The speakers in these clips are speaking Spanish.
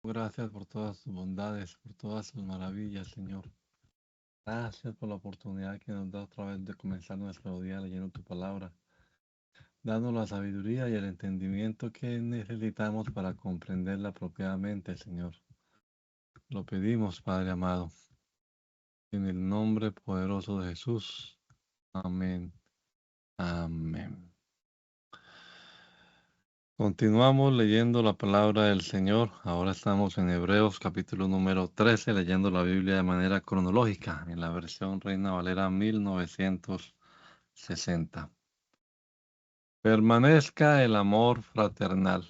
Gracias por todas tus bondades, por todas tus maravillas, Señor. Gracias por la oportunidad que nos da otra vez de comenzar nuestro día leyendo tu palabra. Danos la sabiduría y el entendimiento que necesitamos para comprenderla apropiadamente, Señor. Lo pedimos, Padre amado, en el nombre poderoso de Jesús. Amén. Amén. Continuamos leyendo la palabra del Señor. Ahora estamos en Hebreos capítulo número 13, leyendo la Biblia de manera cronológica, en la versión Reina Valera 1960. Permanezca el amor fraternal.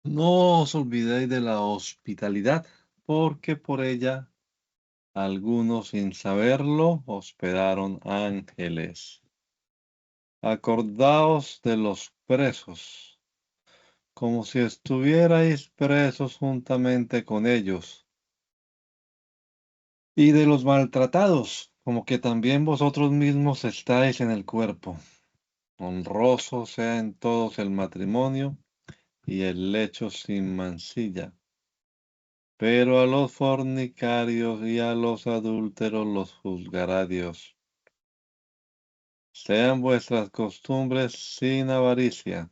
No os olvidéis de la hospitalidad, porque por ella algunos sin saberlo hospedaron ángeles. Acordaos de los presos, como si estuvierais presos juntamente con ellos, y de los maltratados, como que también vosotros mismos estáis en el cuerpo. Honroso sea en todos el matrimonio y el lecho sin mancilla. Pero a los fornicarios y a los adúlteros los juzgará Dios. Sean vuestras costumbres sin avaricia,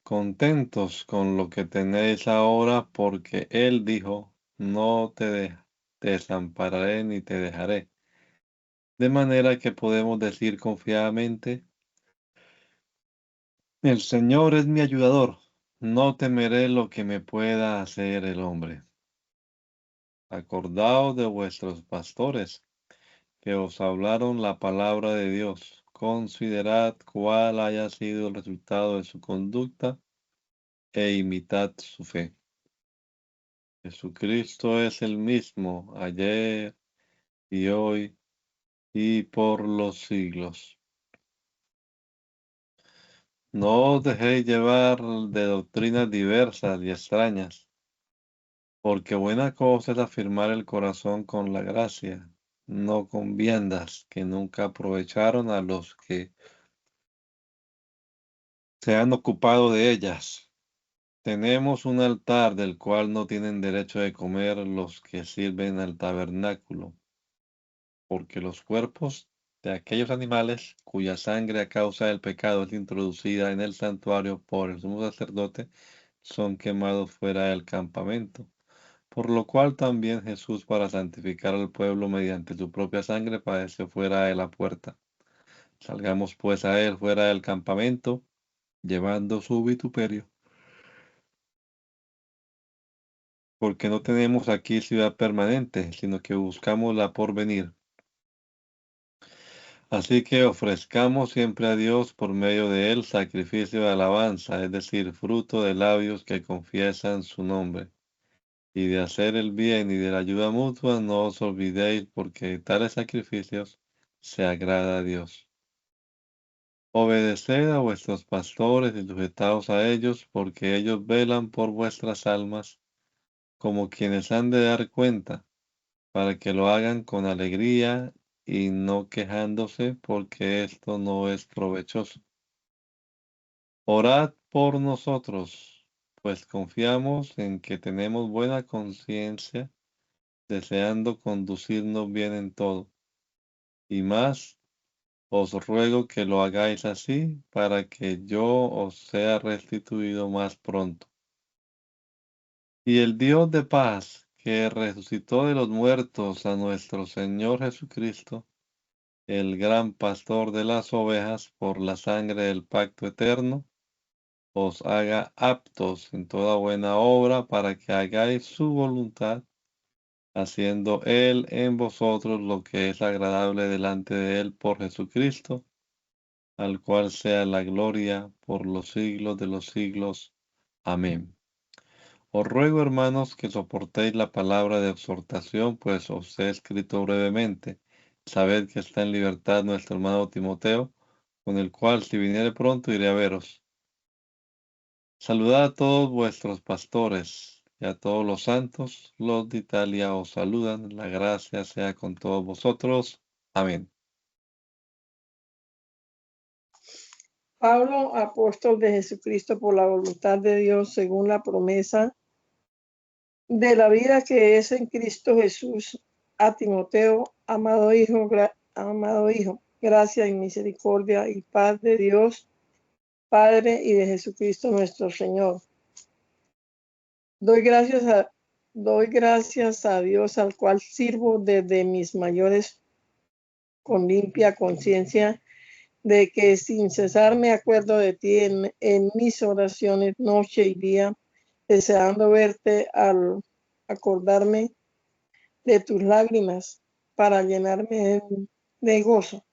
contentos con lo que tenéis ahora, porque Él dijo, no te desampararé ni te dejaré. De manera que podemos decir confiadamente, el Señor es mi ayudador, no temeré lo que me pueda hacer el hombre. Acordaos de vuestros pastores, que os hablaron la palabra de Dios. Considerad cuál haya sido el resultado de su conducta e imitad su fe. Jesucristo es el mismo ayer y hoy y por los siglos. No os dejéis llevar de doctrinas diversas y extrañas, porque buena cosa es afirmar el corazón con la gracia, no con viandas que nunca aprovecharon a los que se han ocupado de ellas. Tenemos un altar del cual no tienen derecho de comer los que sirven al tabernáculo, porque los cuerpos de aquellos animales cuya sangre a causa del pecado es introducida en el santuario por el sumo sacerdote son quemados fuera del campamento. Por lo cual también Jesús, para santificar al pueblo mediante su propia sangre, padeció fuera de la puerta. Salgamos pues a él fuera del campamento, llevando su vituperio, porque no tenemos aquí ciudad permanente, sino que buscamos la porvenir. Así que ofrezcamos siempre a Dios por medio de él sacrificio de alabanza, es decir, fruto de labios que confiesan su nombre. Y de hacer el bien y de la ayuda mutua no os olvidéis, porque de tales sacrificios se agrada a Dios. Obedeced a vuestros pastores y sujetaos a ellos, porque ellos velan por vuestras almas, como quienes han de dar cuenta, para que lo hagan con alegría y no quejándose, porque esto no es provechoso. Orad por nosotros, pues confiamos en que tenemos buena conciencia, deseando conducirnos bien en todo. Y más, os ruego que lo hagáis así, para que yo os sea restituido más pronto. Y el Dios de paz, que resucitó de los muertos a nuestro Señor Jesucristo, el gran pastor de las ovejas, por la sangre del pacto eterno, os haga aptos en toda buena obra para que hagáis su voluntad, haciendo Él en vosotros lo que es agradable delante de Él por Jesucristo, al cual sea la gloria por los siglos de los siglos. Amén. Os ruego, hermanos, que soportéis la palabra de exhortación, pues os he escrito brevemente. Sabed que está en libertad nuestro hermano Timoteo, con el cual, si viniere pronto, iré a veros. Saludad a todos vuestros pastores y a todos los santos. Los de Italia os saludan. La gracia sea con todos vosotros. Amén. Pablo, apóstol de Jesucristo por la voluntad de Dios, según la promesa de la vida que es en Cristo Jesús, a Timoteo, amado hijo, gracia y misericordia y paz de Dios, Padre y de Jesucristo nuestro Señor. Doy gracias a Dios, al cual sirvo desde mis mayores con limpia conciencia, de que sin cesar me acuerdo de ti en mis oraciones noche y día, deseando verte al acordarme de tus lágrimas para llenarme de gozo,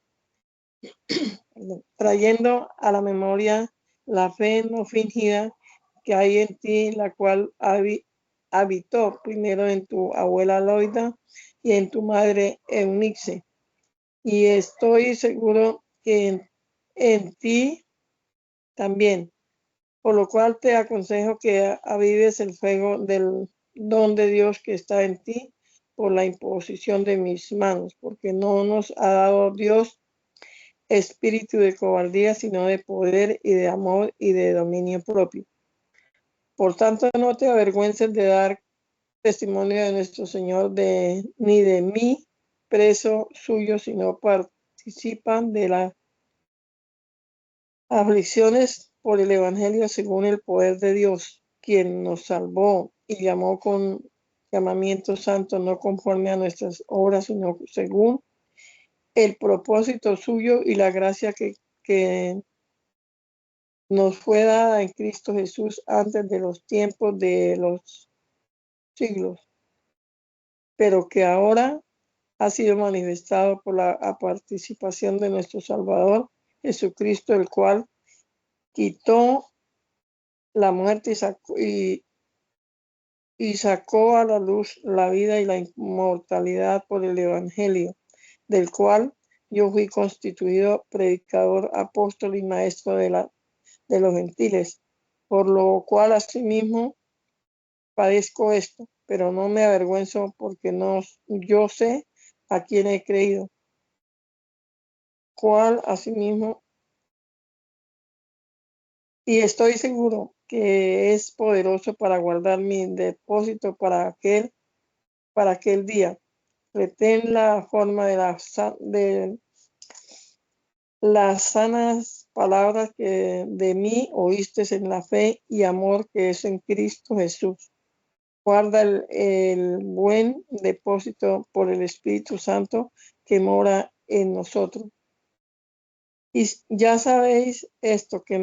trayendo a la memoria la fe no fingida que hay en ti, la cual habitó primero en tu abuela Loida y en tu madre Eunice. Y estoy seguro que en ti también, por lo cual te aconsejo que avives el fuego del don de Dios que está en ti por la imposición de mis manos, porque no nos ha dado Dios espíritu de cobardía, sino de poder y de amor y de dominio propio. Por tanto, no te avergüences de dar testimonio de nuestro Señor, ni de mí, preso suyo, sino participan de las aflicciones por el Evangelio según el poder de Dios, quien nos salvó y llamó con llamamiento santo, no conforme a nuestras obras, sino según el propósito suyo y la gracia que nos fue dada en Cristo Jesús antes de los tiempos de los siglos, pero que ahora ha sido manifestado por la participación de nuestro Salvador Jesucristo, el cual quitó la muerte y sacó a la luz la vida y la inmortalidad por el Evangelio, del cual yo fui constituido predicador, apóstol y maestro de los gentiles, por lo cual asimismo padezco esto, pero no me avergüenzo porque yo sé a quién he creído, cual asimismo, y estoy seguro que es poderoso para guardar mi depósito para aquel día. Retén la forma de las sanas palabras que de mí oíste en la fe y amor que es en Cristo Jesús. Guarda el buen depósito por el Espíritu Santo que mora en nosotros. Y ya sabéis esto, que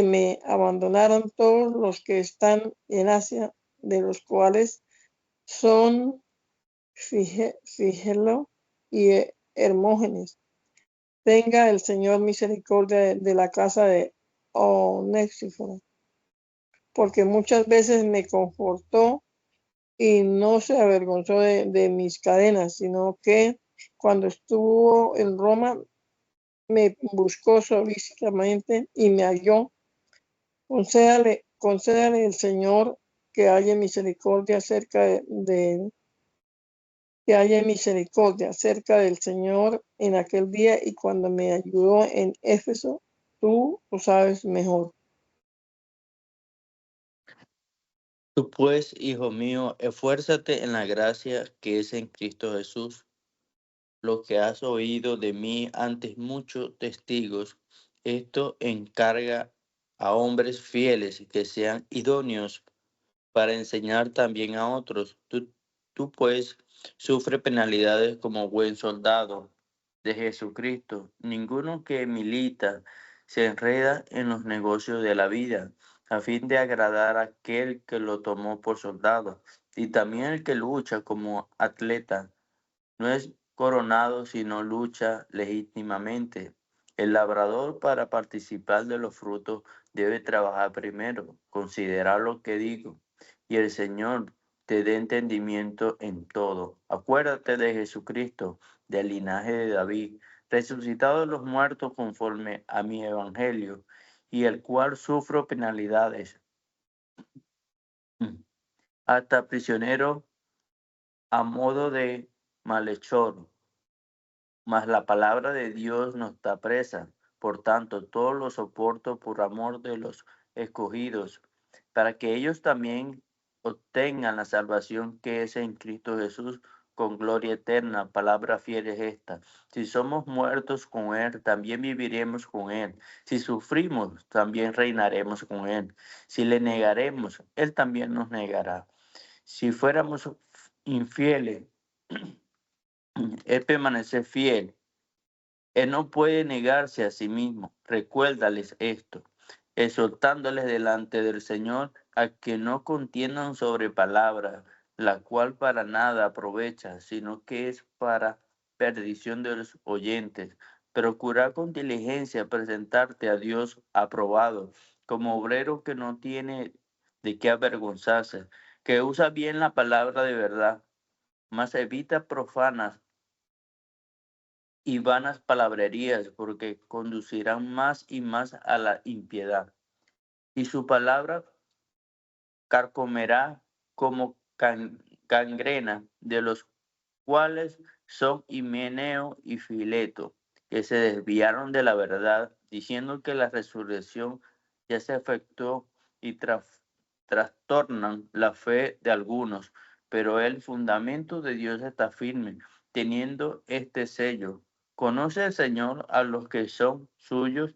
me abandonaron todos los que están en Asia, de los cuales son Figelo y Hermógenes. Tenga el Señor misericordia de la casa de Onésiforo, porque muchas veces me confortó y no se avergonzó de mis cadenas, sino que cuando estuvo en Roma me buscó solícitamente y me halló. Concédale el Señor que haya misericordia que haya misericordia cerca del Señor en aquel día y cuando me ayudó en Éfeso, tú lo sabes mejor. Tú pues, hijo mío, esfuérzate en la gracia que es en Cristo Jesús. Lo que has oído de mí ante muchos testigos, esto encarga a hombres fieles que sean idóneos para enseñar también a otros. Tú pues sufre penalidades como buen soldado de Jesucristo. Ninguno que milita se enreda en los negocios de la vida a fin de agradar a aquel que lo tomó por soldado, y también el que lucha como atleta no es coronado sino lucha legítimamente. El labrador, para participar de los frutos, debe trabajar primero. Considera lo que digo, y el Señor te dé entendimiento en todo. Acuérdate de Jesucristo, del linaje de David, resucitado de los muertos conforme a mi evangelio, y el cual sufro penalidades, hasta prisionero a modo de malhechor. Mas la palabra de Dios no está presa, Por tanto, todo lo soporto por amor de los escogidos, para que ellos también obtengan la salvación que es en Cristo Jesús con gloria eterna. Palabra fiel es esta. Si somos muertos con Él, también viviremos con Él. Si sufrimos, también reinaremos con Él. Si le negaremos, Él también nos negará. Si fuéramos infieles, Él permanece fiel. Él no puede negarse a sí mismo. Recuérdales esto, exhortándoles delante del Señor a que no contiendan sobre palabra, la cual para nada aprovecha, sino que es para perdición de los oyentes. Procura con diligencia presentarte a Dios aprobado, como obrero que no tiene de qué avergonzarse, que usa bien la palabra de verdad, mas evita profanas y vanas palabrerías, porque conducirán más y más a la impiedad. Y su palabra carcomerá como gangrena, de los cuales son Himeneo y Fileto, que se desviaron de la verdad, diciendo que la resurrección ya se efectuó y trastornan la fe de algunos, pero el fundamento de Dios está firme, teniendo este sello. Conoce el Señor a los que son suyos,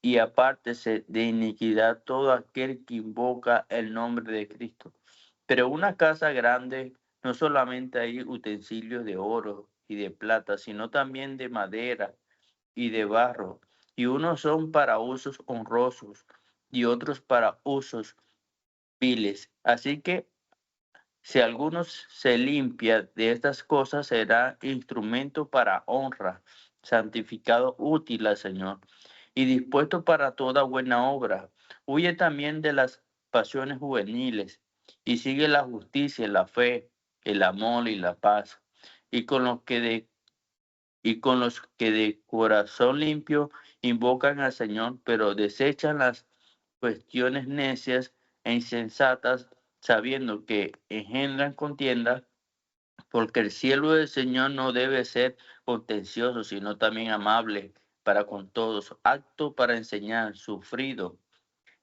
y apártese de iniquidad todo aquel que invoca el nombre de Cristo. Pero una casa grande, no solamente hay utensilios de oro y de plata, sino también de madera y de barro, y unos son para usos honrosos y otros para usos viles. Así que si alguno se limpia de estas cosas, será instrumento para honra, santificado, útil al Señor y dispuesto para toda buena obra. Huye también de las pasiones juveniles y sigue la justicia, la fe, el amor y la paz. Y con los que de corazón limpio invocan al Señor, pero desechan las cuestiones necias e insensatas, sabiendo que engendran contienda, porque el siervo del Señor no debe ser contencioso, sino también amable para con todos, apto para enseñar, sufrido,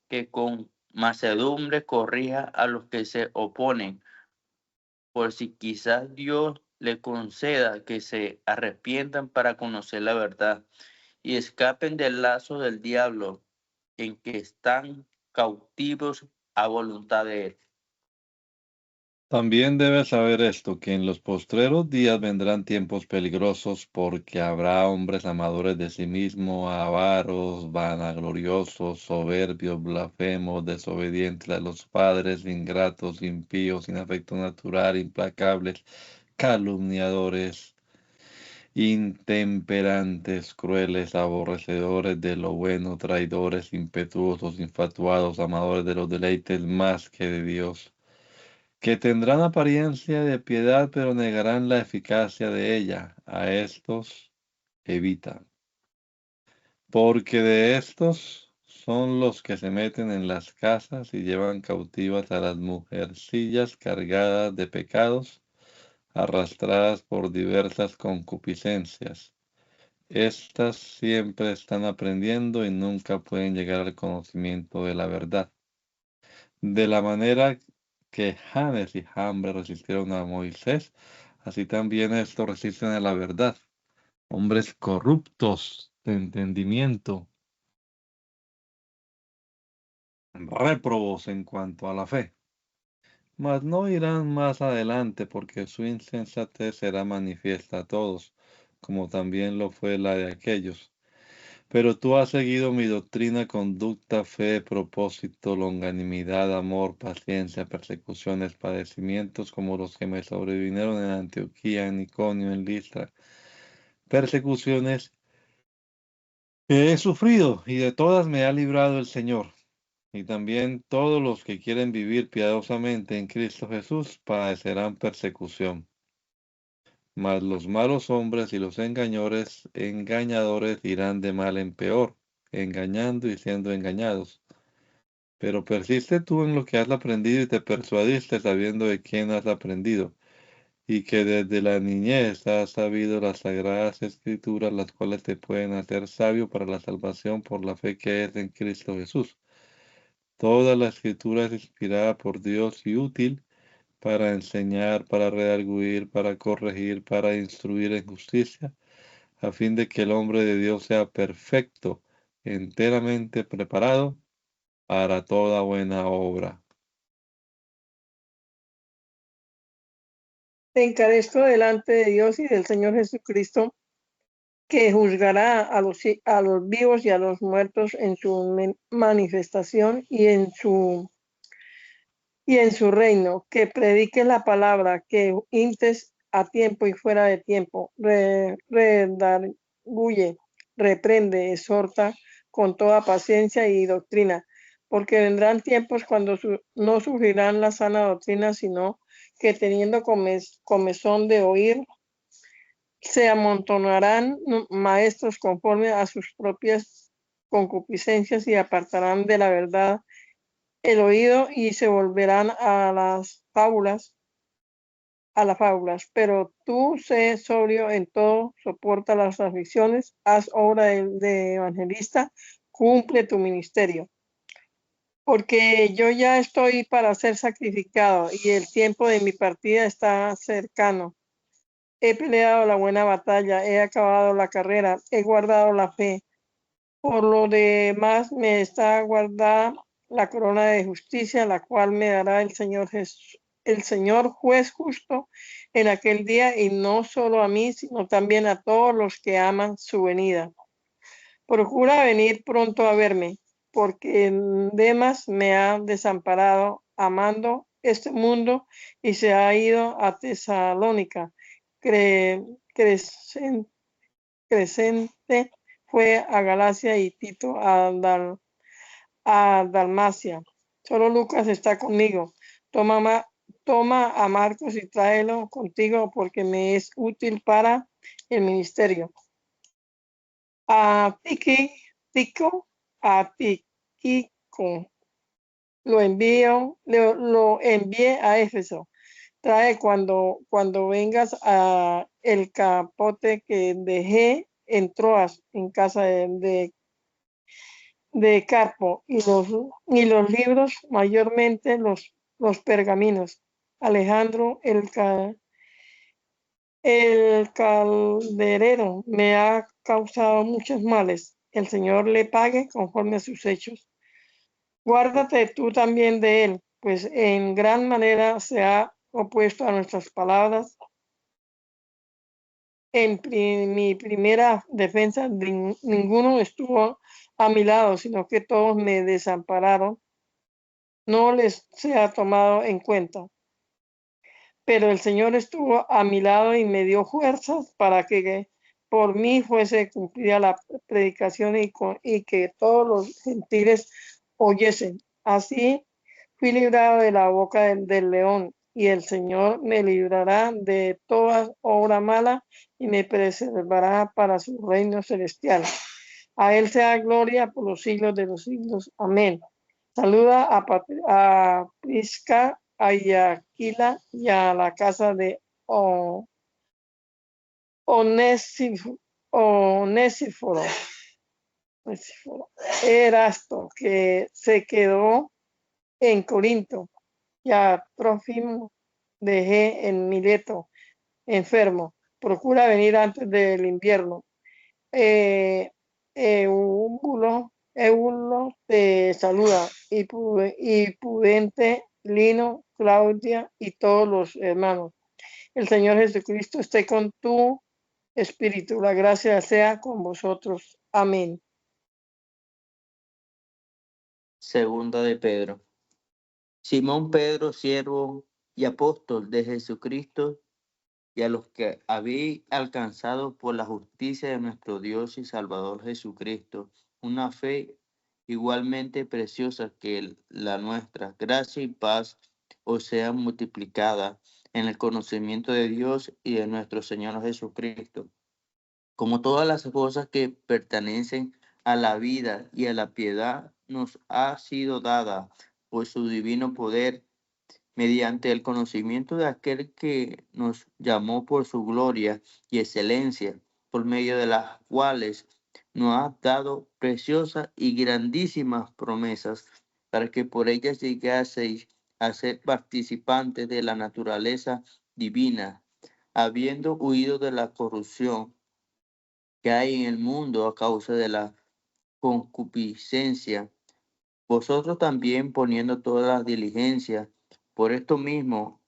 que con mansedumbre corrija a los que se oponen, por si quizás Dios le conceda que se arrepientan para conocer la verdad y escapen del lazo del diablo en que están cautivos a voluntad de él. También debes saber esto, que en los postreros días vendrán tiempos peligrosos, porque habrá hombres amadores de sí mismos, avaros, vanagloriosos, soberbios, blasfemos, desobedientes a los padres, ingratos, impíos, sin afecto natural, implacables, calumniadores, intemperantes, crueles, aborrecedores de lo bueno, traidores, impetuosos, infatuados, amadores de los deleites más que de Dios, que tendrán apariencia de piedad, pero negarán la eficacia de ella. A estos evita. Porque de estos son los que se meten en las casas y llevan cautivas a las mujercillas cargadas de pecados, arrastradas por diversas concupiscencias. Estas siempre están aprendiendo y nunca pueden llegar al conocimiento de la verdad. De la manera que Janes y Jambres resistieron a Moisés, así también estos resisten a la verdad. Hombres corruptos de entendimiento, réprobos en cuanto a la fe. Mas no irán más adelante, porque su insensatez será manifiesta a todos, como también lo fue la de aquellos. Pero tú has seguido mi doctrina, conducta, fe, propósito, longanimidad, amor, paciencia, persecuciones, padecimientos, como los que me sobrevinieron en Antioquía, en Iconio, en Listra. Persecuciones que he sufrido, y de todas me ha librado el Señor. Y también todos los que quieren vivir piadosamente en Cristo Jesús padecerán persecución. Mas los malos hombres y los engañadores irán de mal en peor, engañando y siendo engañados. Pero persiste tú en lo que has aprendido y te persuadiste sabiendo de quién has aprendido, y que desde la niñez has sabido las sagradas escrituras, las cuales te pueden hacer sabio para la salvación por la fe que es en Cristo Jesús. Toda la escritura es inspirada por Dios y útil para enseñar, para redarguir, para corregir, para instruir en justicia, a fin de que el hombre de Dios sea perfecto, enteramente preparado para toda buena obra. Te encarezco delante de Dios y del Señor Jesucristo, que juzgará a los vivos y a los muertos en su manifestación y en su reino, que predique la palabra, que intes a tiempo y fuera de tiempo, redarguye, reprende, exhorta con toda paciencia y doctrina, porque vendrán tiempos cuando no sufrirán la sana doctrina, sino que teniendo comezón de oír, se amontonarán maestros conforme a sus propias concupiscencias y apartarán de la verdad el oído y se volverán a las fábulas, pero tú sé sobrio en todo, soporta las aflicciones, haz obra de evangelista, cumple tu ministerio. Porque yo ya estoy para ser sacrificado y el tiempo de mi partida está cercano. He peleado la buena batalla, he acabado la carrera, he guardado la fe. Por lo demás me está guardada la corona de justicia, la cual me dará el Señor Jesús, el Señor juez justo en aquel día, y no solo a mí, sino también a todos los que aman su venida. Procura venir pronto a verme, porque Demas me ha desamparado amando este mundo y se ha ido a Tesalónica. Crescente fue a Galacia y Tito a Dalmacia. Solo Lucas está conmigo. Toma a Marcos y tráelo contigo porque me es útil para el ministerio. A Tíquico lo envié a Éfeso. Trae cuando vengas a el capote que dejé en Troas, en casa de Carpo, y los libros, mayormente los pergaminos. Alejandro, el calderero, me ha causado muchos males. El Señor le pague conforme a sus hechos. Guárdate tú también de él, pues en gran manera se ha opuesto a nuestras palabras. En mi primera defensa, ninguno estuvo a mi lado, sino que todos me desampararon. No les se ha tomado en cuenta. Pero el Señor estuvo a mi lado y me dio fuerzas para que por mí fuese cumplida la predicación y que todos los gentiles oyesen. Así fui librado de la boca del león, y el Señor me librará de toda obra mala y me preservará para su reino celestial. A él sea gloria por los siglos de los siglos. Amén. Saluda a Prisca, a Aquila y a la casa de Onésiforo. Erasto, que se quedó en Corinto, y a Trófimo dejé en Mileto, enfermo. Procura venir antes del invierno. Eubulo te saluda, y Pudente, Lino, Claudia y todos los hermanos. El Señor Jesucristo esté con tu espíritu. La gracia sea con vosotros. Amén. Segunda de Pedro. Simón Pedro, siervo y apóstol de Jesucristo, y a los que habéis alcanzado por la justicia de nuestro Dios y Salvador Jesucristo una fe igualmente preciosa que la nuestra. Gracia y paz os sean multiplicadas en el conocimiento de Dios y de nuestro Señor Jesucristo. Como todas las cosas que pertenecen a la vida y a la piedad nos ha sido dada por su divino poder, mediante el conocimiento de aquel que nos llamó por su gloria y excelencia, por medio de las cuales nos ha dado preciosas y grandísimas promesas, para que por ellas llegaseis a ser participantes de la naturaleza divina, habiendo huido de la corrupción que hay en el mundo a causa de la concupiscencia. Vosotros también poniendo todas las diligencias, por esto mismo,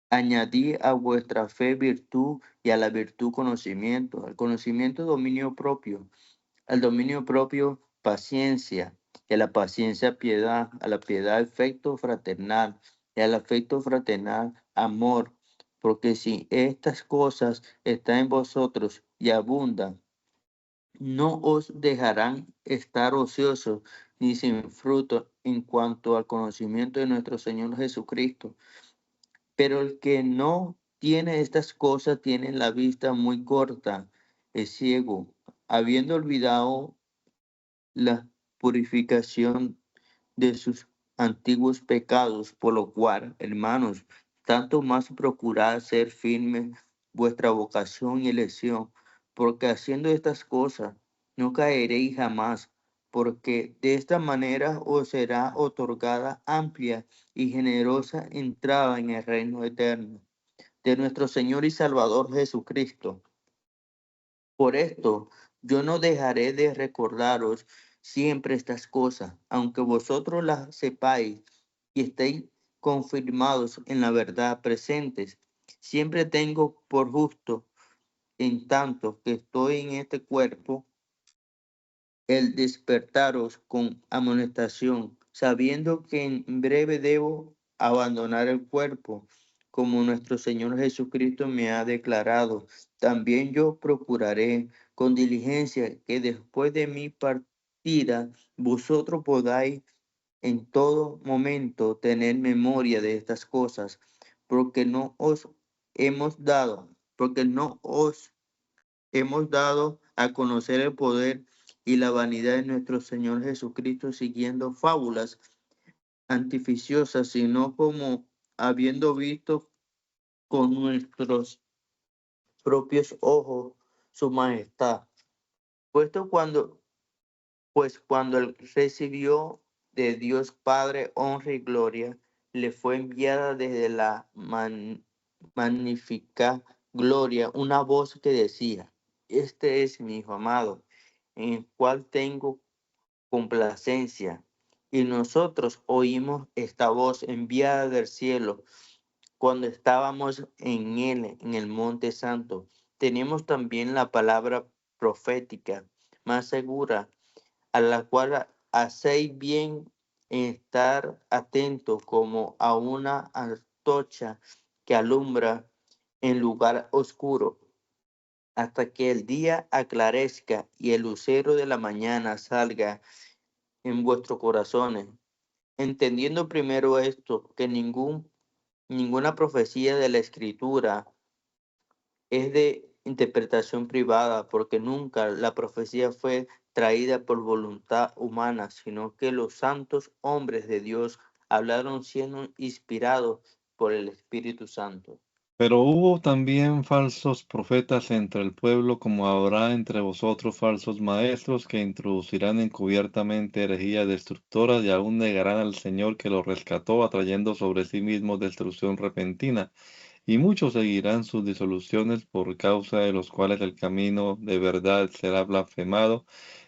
añadí a vuestra fe virtud y a la virtud conocimiento, al conocimiento dominio propio, al dominio propio paciencia, y a la paciencia piedad, a la piedad afecto fraternal, y al afecto fraternal amor, porque si estas cosas están en vosotros y abundan, no os dejarán estar ociosos ni sin fruto en cuanto al conocimiento de nuestro Señor Jesucristo. Pero el que no tiene estas cosas tiene la vista muy corta, es ciego, habiendo olvidado la purificación de sus antiguos pecados, por lo cual, hermanos, tanto más procurad ser firmes vuestra vocación y elección, porque haciendo estas cosas no caeréis jamás, porque de esta manera os será otorgada amplia y generosa entrada en el reino eterno de nuestro Señor y Salvador Jesucristo. Por esto, yo no dejaré de recordaros siempre estas cosas, aunque vosotros las sepáis y estéis confirmados en la verdad presentes. Siempre tengo por justo, en tanto que estoy en este cuerpo, el despertaros con amonestación, sabiendo que en breve debo abandonar el cuerpo, como nuestro Señor Jesucristo me ha declarado. También yo procuraré con diligencia que después de mi partida vosotros podáis en todo momento tener memoria de estas cosas, porque no os hemos dado, porque no os hemos dado a conocer el poder y la vanidad de nuestro Señor Jesucristo siguiendo fábulas artificiosas, sino como habiendo visto con nuestros propios ojos su majestad. Puesto cuando, pues cuando él recibió de Dios Padre honra y gloria, le fue enviada desde la magnífica gloria una voz que decía: Este es mi Hijo amado, en el cual tengo complacencia. Y nosotros oímos esta voz enviada del cielo cuando estábamos en él, en el monte santo. Tenemos también la palabra profética más segura, a la cual hacéis bien en estar atentos como a una antorcha que alumbra en lugar oscuro, hasta que el día aclarezca y el lucero de la mañana salga en vuestros corazones, entendiendo primero esto, que ninguna profecía de la Escritura es de interpretación privada, porque nunca la profecía fue traída por voluntad humana, sino que los santos hombres de Dios hablaron siendo inspirados por el Espíritu Santo. Pero hubo también falsos profetas entre el pueblo, como habrá entre vosotros falsos maestros que introducirán encubiertamente herejías destructoras y aún negarán al Señor que los rescató, atrayendo sobre sí mismos destrucción repentina. Y muchos seguirán sus disoluciones, por causa de los cuales el camino de verdad será blasfemado,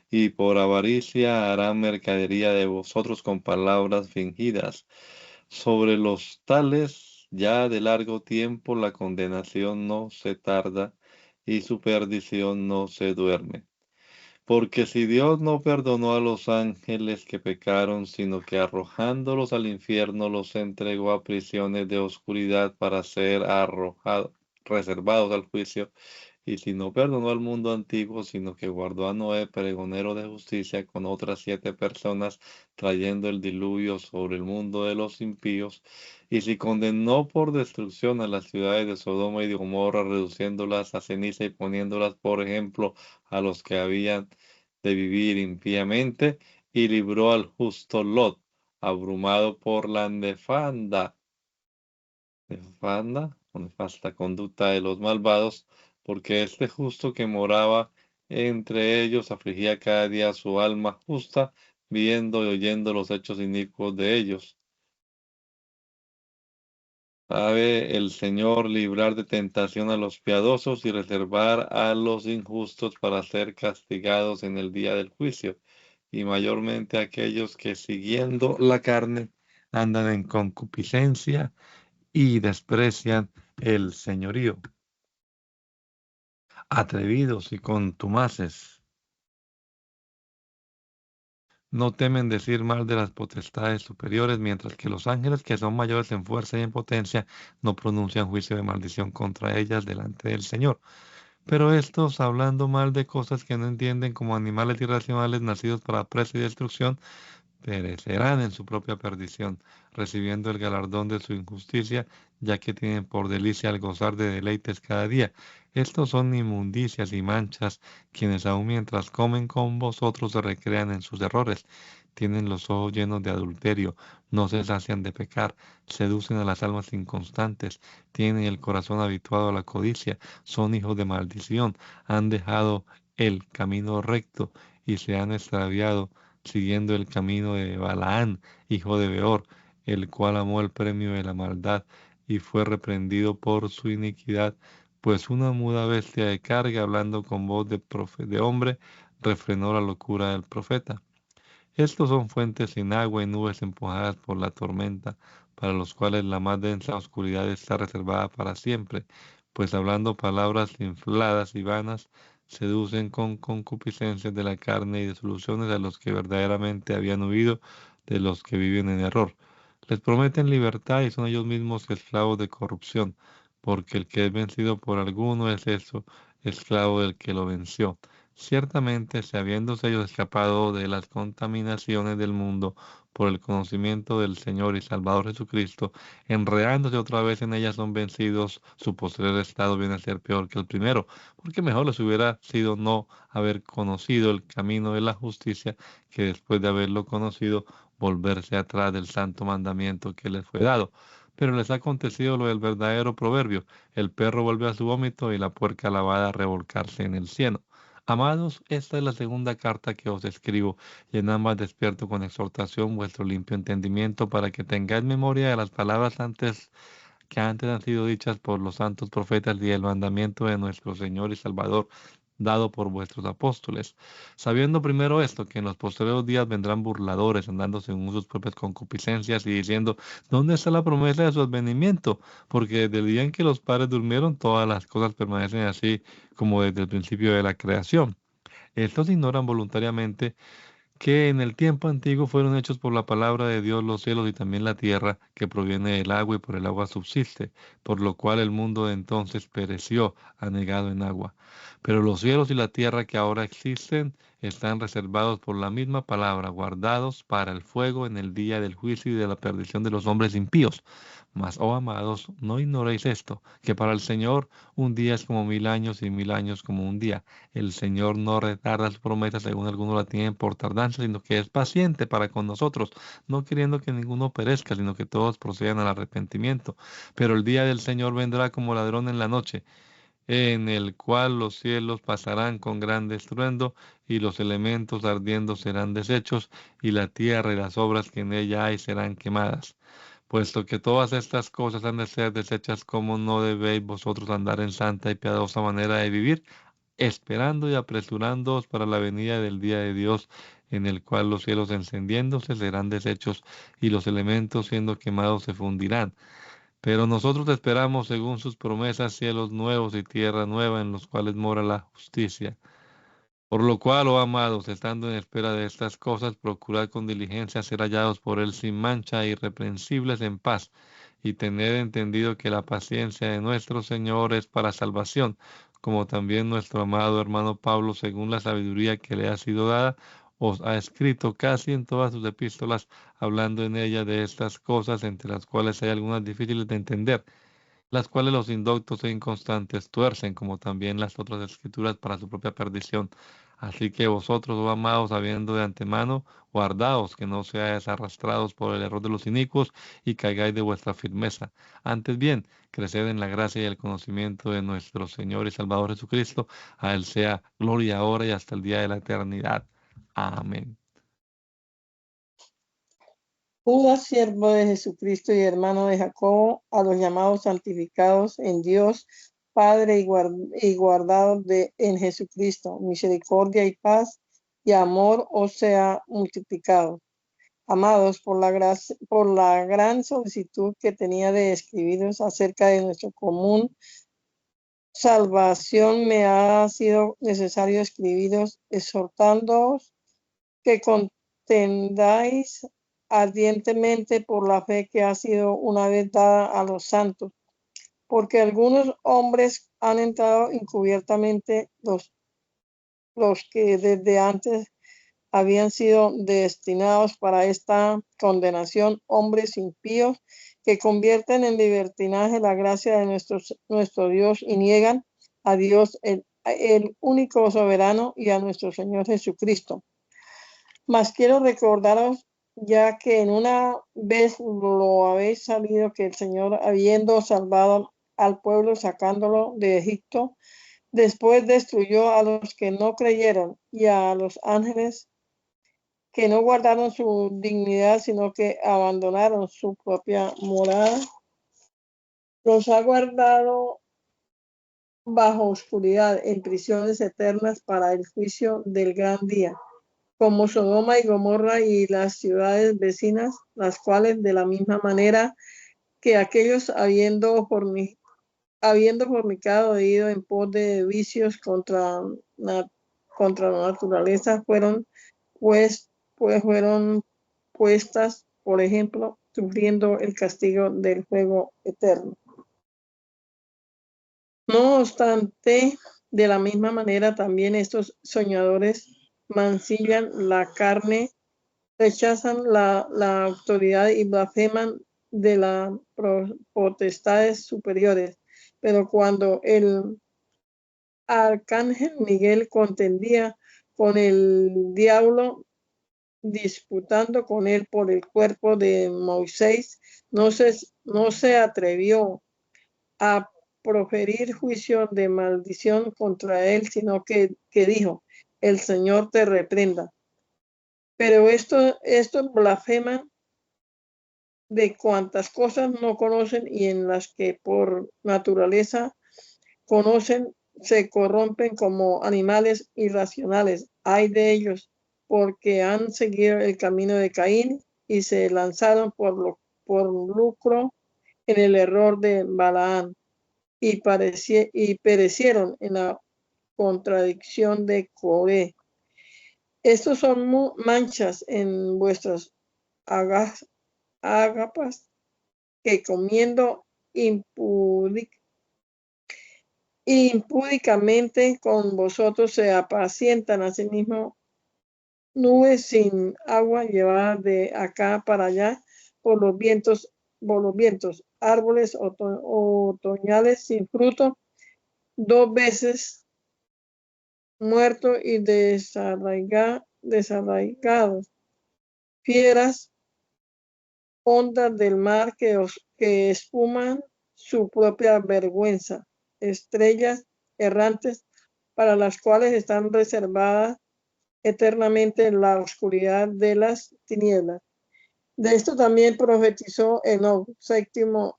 y por avaricia harán mercadería de vosotros con palabras fingidas. Sobre los tales, ya de largo tiempo la condenación no se tarda y su perdición no se duerme. Porque si Dios no perdonó a los ángeles que pecaron, sino que arrojándolos al infierno los entregó a prisiones de oscuridad para ser reservados al juicio, y si no perdonó al mundo antiguo, sino que guardó a Noé, pregonero de justicia, con otras 7 personas, trayendo el diluvio sobre el mundo de los impíos, y si condenó por destrucción a las ciudades de Sodoma y de Gomorra, reduciéndolas a ceniza y poniéndolas por ejemplo a los que habían de vivir impíamente, y libró al justo Lot, abrumado por la nefanda nefasta conducta de los malvados, porque este justo que moraba entre ellos afligía cada día su alma justa, viendo y oyendo los hechos inicuos de ellos. Sabe el Señor librar de tentación a los piadosos y reservar a los injustos para ser castigados en el día del juicio, y mayormente a aquellos que siguiendo la carne andan en concupiscencia y desprecian el señorío. Atrevidos y contumaces, no temen decir mal de las potestades superiores, mientras que los ángeles, que son mayores en fuerza y en potencia, no pronuncian juicio de maldición contra ellas delante del Señor. Pero estos, hablando mal de cosas que no entienden, como animales irracionales nacidos para presa y destrucción, perecerán en su propia perdición, recibiendo el galardón de su injusticia, ya que tienen por delicia al gozar de deleites cada día. Estos son inmundicias y manchas, quienes aun mientras comen con vosotros se recrean en sus errores. Tienen los ojos llenos de adulterio, no se sacian de pecar, seducen a las almas inconstantes, tienen el corazón habituado a la codicia, son hijos de maldición, han dejado el camino recto y se han extraviado siguiendo el camino de Balaán, hijo de Beor, el cual amó el premio de la maldad y fue reprendido por su iniquidad, pues una muda bestia de carga, hablando con voz de hombre, refrenó la locura del profeta. Estos son fuentes sin agua y nubes empujadas por la tormenta, para los cuales la más densa oscuridad está reservada para siempre, pues hablando palabras infladas y vanas, seducen con concupiscencias de la carne y disoluciones a los que verdaderamente habían huido de los que viven en error. Les prometen libertad y son ellos mismos esclavos de corrupción, porque el que es vencido por alguno es eso, esclavo del que lo venció. Ciertamente, si habiéndose ellos escapado de las contaminaciones del mundo por el conocimiento del Señor y Salvador Jesucristo, enredándose otra vez en ellas son vencidos, su postrer estado viene a ser peor que el primero, porque mejor les hubiera sido no haber conocido el camino de la justicia que después de haberlo conocido volverse atrás del santo mandamiento que les fue dado. Pero les ha acontecido lo del verdadero proverbio, el perro vuelve a su vómito y la puerca lavada a revolcarse en el cieno. Amados, esta es la segunda carta que os escribo, y en ambas despierto con exhortación vuestro limpio entendimiento, para que tengáis memoria de las palabras que antes han sido dichas por los santos profetas y el mandamiento de nuestro Señor y Salvador, dado por vuestros apóstoles. Sabiendo primero esto, que en los posteriores días vendrán burladores, andando según sus propias concupiscencias y diciendo, ¿dónde está la promesa de su advenimiento? Porque desde el día en que los padres durmieron, todas las cosas permanecen así como desde el principio de la creación. Estos ignoran voluntariamente que en el tiempo antiguo fueron hechos por la palabra de Dios los cielos y también la tierra, que proviene del agua y por el agua subsiste, por lo cual el mundo de entonces pereció, anegado en agua. Pero los cielos y la tierra que ahora existen están reservados por la misma palabra, guardados para el fuego en el día del juicio y de la perdición de los hombres impíos. Mas, oh amados, no ignoréis esto, que para el Señor un día es como 1000 años y 1000 años como un día. El Señor no retarda su promesa según algunos la tienen por tardanza, sino que es paciente para con nosotros, no queriendo que ninguno perezca, sino que todos procedan al arrepentimiento. Pero el día del Señor vendrá como ladrón en la noche, en el cual los cielos pasarán con gran estruendo, y los elementos ardiendo serán deshechos, y la tierra y las obras que en ella hay serán quemadas. Puesto que todas estas cosas han de ser deshechas, ¿cómo no debéis vosotros andar en santa y piadosa manera de vivir, esperando y apresurándoos para la venida del día de Dios, en el cual los cielos encendiéndose serán deshechos y los elementos siendo quemados se fundirán? Pero nosotros esperamos, según sus promesas, cielos nuevos y tierra nueva en los cuales mora la justicia. Por lo cual, oh amados, estando en espera de estas cosas, procurad con diligencia ser hallados por Él sin mancha e irreprensibles en paz, y tened entendido que la paciencia de nuestro Señor es para salvación, como también nuestro amado hermano Pablo, según la sabiduría que le ha sido dada, os ha escrito casi en todas sus epístolas, hablando en ella de estas cosas, entre las cuales hay algunas difíciles de entender, las cuales los indoctos e inconstantes tuercen, como también las otras escrituras para su propia perdición, Así que vosotros, oh amados, habiendo de antemano, guardaos, que no seáis arrastrados por el error de los inicuos y caigáis de vuestra firmeza. Antes bien, creced en la gracia y el conocimiento de nuestro Señor y Salvador Jesucristo. A Él sea gloria ahora y hasta el día de la eternidad. Amén. Judas, siervo de Jesucristo y hermano de Jacobo, a los llamados santificados en Dios, Padre y guardados en Jesucristo, misericordia y paz y amor os sea multiplicado. Amados, por la gran solicitud que tenía de escribiros acerca de nuestro común salvación, me ha sido necesario escribiros exhortándoos que contendáis ardientemente por la fe que ha sido una vez dada a los santos, porque algunos hombres han entrado encubiertamente, los que desde antes habían sido destinados para esta condenación, hombres impíos que convierten en libertinaje la gracia de nuestro Dios y niegan a Dios, el único soberano, y a nuestro Señor Jesucristo. Mas quiero recordaros, ya que en una vez lo habéis sabido, que el Señor, habiendo salvado al pueblo sacándolo de Egipto, después destruyó a los que no creyeron y a los ángeles que no guardaron su dignidad, sino que abandonaron su propia morada. Los ha guardado bajo oscuridad en prisiones eternas para el juicio del gran día, como Sodoma y Gomorra y las ciudades vecinas, las cuales de la misma manera que aquellos habiendo fornicado e ido en pos de vicios contra la naturaleza, fueron fueron puestas, por ejemplo, sufriendo el castigo del fuego eterno. No obstante, de la misma manera también estos soñadores mancillan la carne, rechazan la autoridad y blasfeman de las potestades superiores. Pero cuando el arcángel Miguel contendía con el diablo, disputando con él por el cuerpo de Moisés, no se atrevió a proferir juicio de maldición contra él, sino que dijo: el Señor te reprenda. Pero estos blasfeman de cuantas cosas no conocen, y en las que por naturaleza conocen, se corrompen como animales irracionales. Ay de ellos, porque han seguido el camino de Caín y se lanzaron por lucro en el error de Balaam, y perecieron en la contradicción de Coré. Estos son manchas en vuestras ágapas, que comiendo impúdicamente con vosotros se apacientan a sí mismos, nubes sin agua llevadas de acá para allá por los vientos, árboles otoñales sin fruto, 2 veces muertos y desarraigados, fieras, ondas del mar que espuman su propia vergüenza, estrellas errantes para las cuales están reservadas eternamente la oscuridad de las tinieblas. De esto también profetizó Enoc, séptimo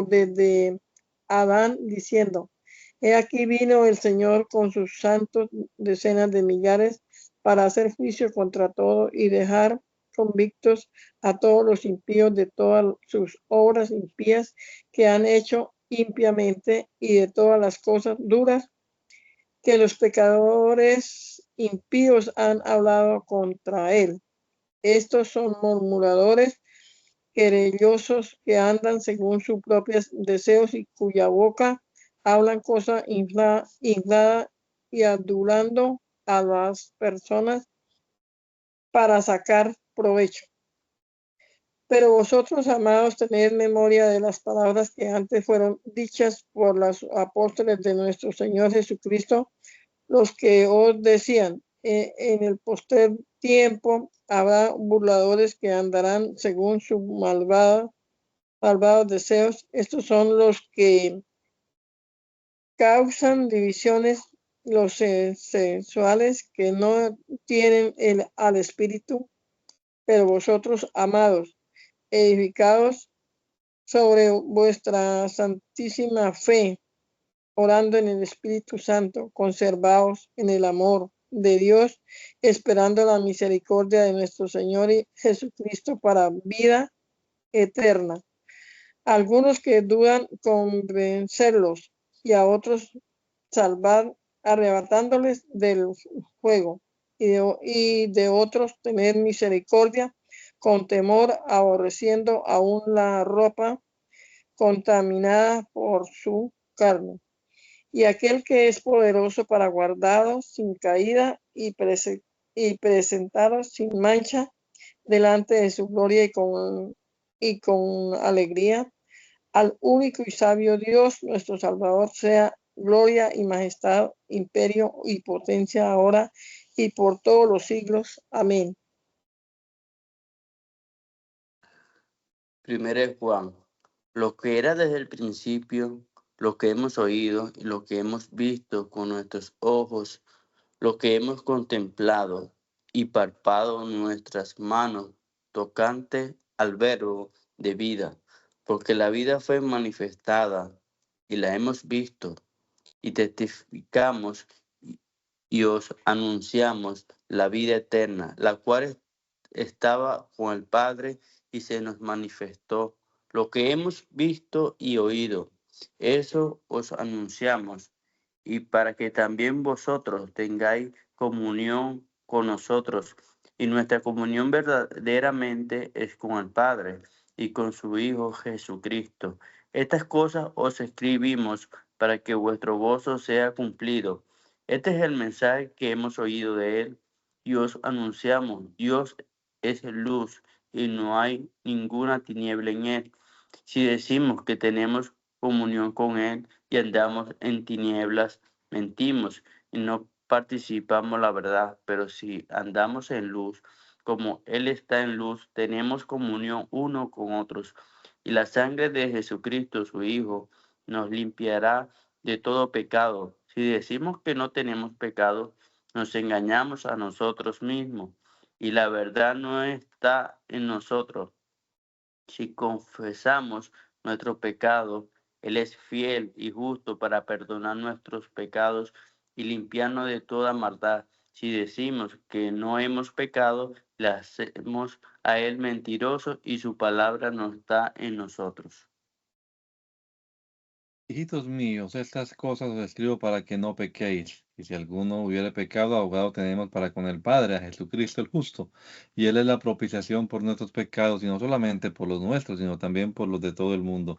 desde Adán, diciendo: he aquí vino el Señor con sus santos decenas de millares para hacer juicio contra todo y dejar convictos a todos los impíos de todas sus obras impías que han hecho impiamente, y de todas las cosas duras que los pecadores impíos han hablado contra él. Estos son murmuradores, querellosos, que andan según sus propios deseos, y cuya boca hablan cosas infladas y adulando a las personas para sacar provecho. Pero vosotros, amados, tened memoria de las palabras que antes fueron dichas por los apóstoles de nuestro Señor Jesucristo, los que os decían, en el postrer tiempo habrá burladores que andarán según sus malvados deseos. Estos son los que causan divisiones, los sensuales que no tienen al Espíritu. Pero vosotros, amados, edificados sobre vuestra santísima fe, orando en el Espíritu Santo, conservaos en el amor de Dios, esperando la misericordia de nuestro Señor Jesucristo para vida eterna. Algunos que dudan, convencerlos, y a otros salvar, arrebatándoles del fuego, y de otros tener misericordia, con temor, aborreciendo aún la ropa contaminada por su carne. Y aquel que es poderoso para guardaros sin caída y presentaros sin mancha delante de su gloria y con alegría, al único y sabio Dios, nuestro Salvador, sea gloria y majestad, imperio y potencia ahora y por todos los siglos. Amén. Primero es Juan. Lo que era desde el principio, lo que hemos oído y lo que hemos visto con nuestros ojos, lo que hemos contemplado y palpado nuestras manos tocante al verbo de vida, porque la vida fue manifestada y la hemos visto y testificamos y os anunciamos la vida eterna, la cual estaba con el Padre y se nos manifestó. Lo que hemos visto y oído, eso os anunciamos, y para que también vosotros tengáis comunión con nosotros. Y nuestra comunión verdaderamente es con el Padre y con su Hijo Jesucristo. Estas cosas os escribimos para que vuestro gozo sea cumplido. Este es el mensaje que hemos oído de él y os anunciamos. Dios es luz y no hay ninguna tiniebla en él. Si decimos que tenemos comunión con él y andamos en tinieblas, mentimos y no participamos la verdad. Pero si andamos en luz, como él está en luz, tenemos comunión uno con otros. Y la sangre de Jesucristo, su Hijo, nos limpiará de todo pecado. Si decimos que no tenemos pecado, nos engañamos a nosotros mismos y la verdad no está en nosotros. Si confesamos nuestro pecado, Él es fiel y justo para perdonar nuestros pecados y limpiarnos de toda maldad. Si decimos que no hemos pecado, le hacemos a Él mentiroso y su palabra no está en nosotros. Hijitos míos, estas cosas os escribo para que no pequéis. Y si alguno hubiere pecado, abogado tenemos para con el Padre, a Jesucristo el justo. Y Él es la propiciación por nuestros pecados, y no solamente por los nuestros, sino también por los de todo el mundo.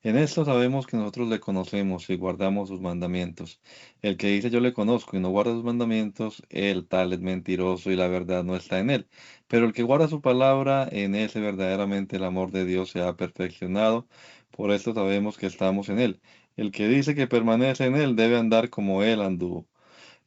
En esto sabemos que nosotros le conocemos y guardamos sus mandamientos. El que dice yo le conozco y no guarda sus mandamientos, él tal es mentiroso y la verdad no está en él. Pero el que guarda su palabra, en ese verdaderamente el amor de Dios se ha perfeccionado. Por esto sabemos que estamos en él. El que dice que permanece en él debe andar como él anduvo.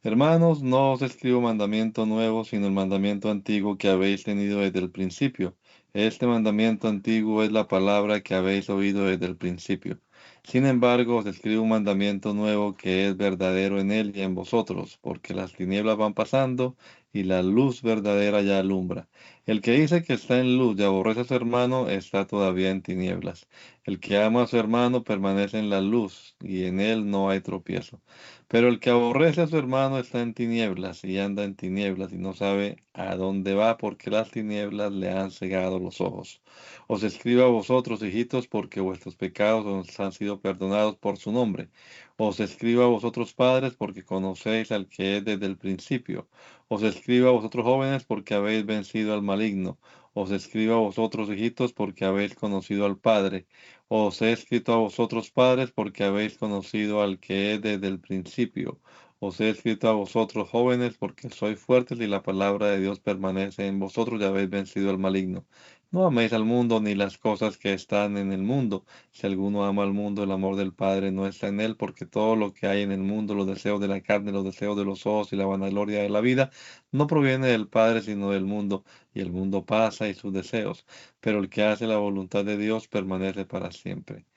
Hermanos, no os escribo mandamiento nuevo, sino el mandamiento antiguo que habéis tenido desde el principio. Este mandamiento antiguo es la palabra que habéis oído desde el principio. Sin embargo, os escribo un mandamiento nuevo que es verdadero en él y en vosotros, porque las tinieblas van pasando y la luz verdadera ya alumbra. El que dice que está en luz y aborrece a su hermano está todavía en tinieblas. El que ama a su hermano permanece en la luz y en él no hay tropiezo. Pero el que aborrece a su hermano está en tinieblas y anda en tinieblas y no sabe a dónde va porque las tinieblas le han cegado los ojos. Os escribo a vosotros, hijitos, porque vuestros pecados os han sido perdonados por su nombre. Os escribo a vosotros, padres, porque conocéis al que es desde el principio. Os escribo a vosotros, jóvenes, porque habéis vencido al maligno. Os escribo a vosotros, hijitos, porque habéis conocido al Padre. Os he escrito a vosotros, padres, porque habéis conocido al que es desde el principio. Os he escrito a vosotros jóvenes porque sois fuertes y la palabra de Dios permanece en vosotros y habéis vencido al maligno. No améis al mundo ni las cosas que están en el mundo. Si alguno ama al mundo, el amor del Padre no está en él, porque todo lo que hay en el mundo, los deseos de la carne, los deseos de los ojos y la vanagloria de la vida, no proviene del Padre, sino del mundo, y el mundo pasa y sus deseos, pero el que hace la voluntad de Dios permanece para siempre.